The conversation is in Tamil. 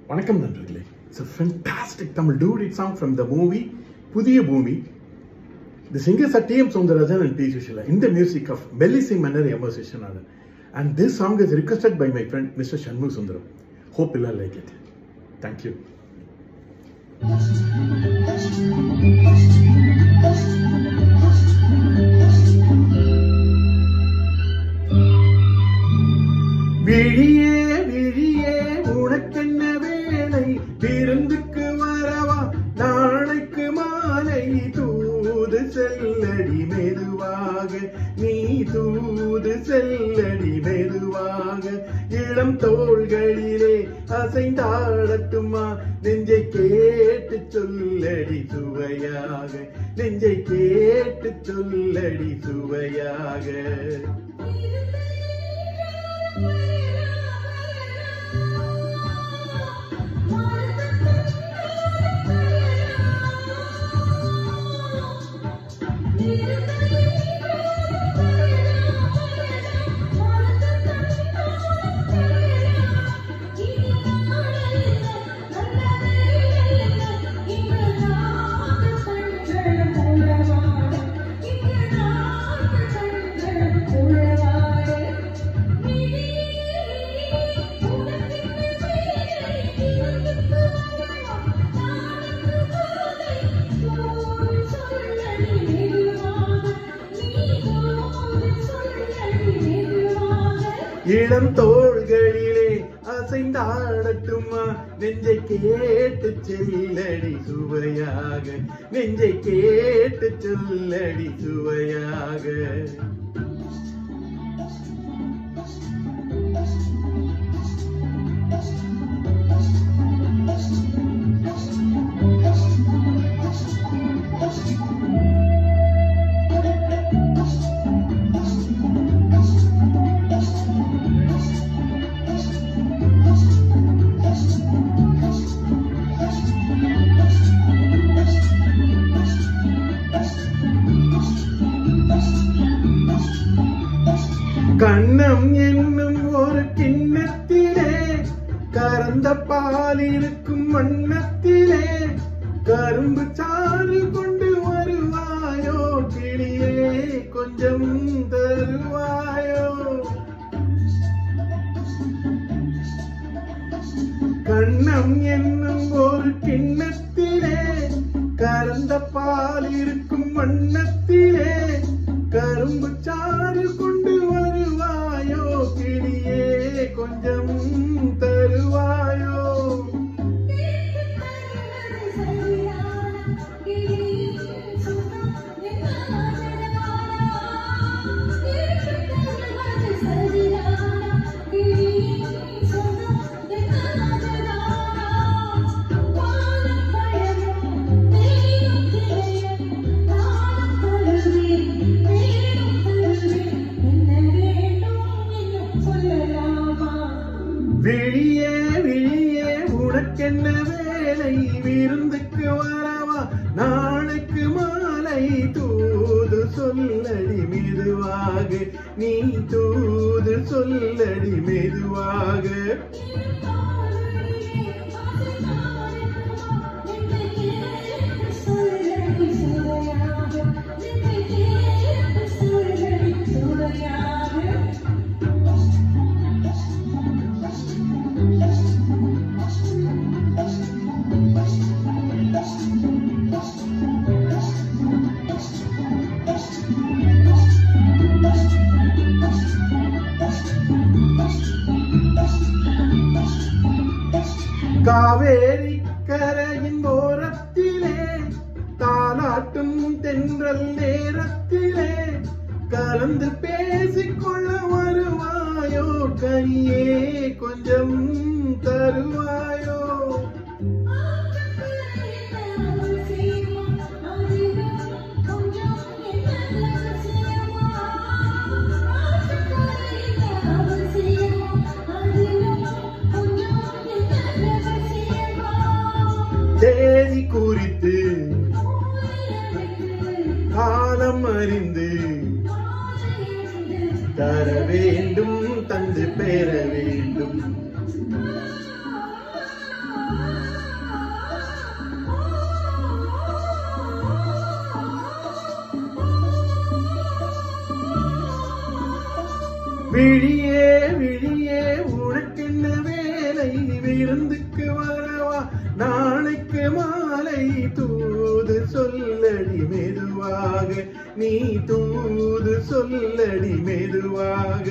வணக்கம் நண்பர்களே. It's a fantastic Tamil duet song from the movie Pudhiya Bhoomi. The singers are T.M. Soundarajan and P. Sushila in the music of Melissy Manner M.S. Vishwanathan. And this song is requested by my friend Mr. Shanmugh Sundaram. Hope you'll like it. Thank you. விழியே விழியே உனக்கென்ன வேலை, விருந்துக்கு வரவா நாளைக்கு மாலை, தூது செல்லடி மெதுவாக, நீ தூது செல்லடி மெதுவாக, இளம் தோள்களிலே அசைந்தாடட்டுமா, நெஞ்சை கேட்டு சொல்லடி சுவையாக, நெஞ்சை கேட்டு சொல்லடி சுவையாக. இளம் தோள்களிலே அசைந்தாடட்டுமா, நெஞ்சை கேட்டு சொல்லடி சுவையாக, நெஞ்சை கேட்டு சொல்லடி சுவையாக. கண்ணம் என்னும் ஒரு கிண்ணத்திலே கறந்த பால் இருக்கும் வண்ணத்திலே, கரும்பு சாறு கொண்டு வருவாயோ கிளியே, கொஞ்சம் தருவாயோ. கண்ணம் என்னும் ஒரு கிண்ணத்திலே கறந்த பால் இருக்கும் வண்ணத்திலே, கரும்பு சாறு கொண்டு வருவாயோ கிளியே, கொஞ்சம் தருவாயோ. விழியே விழியே உனக்கென்ன வேலை, விருந்துக்கு வரவா நாளைக்கு மாலை, தூது சொல்லடி மெதுவாக, நீ தூது சொல்லடி மெதுவாக. காவேரி கரையின் ஓரத்திலே தாலாட்டும் தென்றல் நேரத்திலே, கலந்து பேசிக்கொள்ள வருவாயோ கனியே, கொஞ்சம் தருவாயோ. தேதி குறித்து காலம் அறிந்து தர வேண்டும், தந்து பெற வேண்டும். விழியே விழியே உனக்கென்ன வேலை விருந்துக்கு வரவா நாளைக்கு மாலை தூது சொல்லடி மெதுவாக நீ தூது சொல்லடி மெதுவாக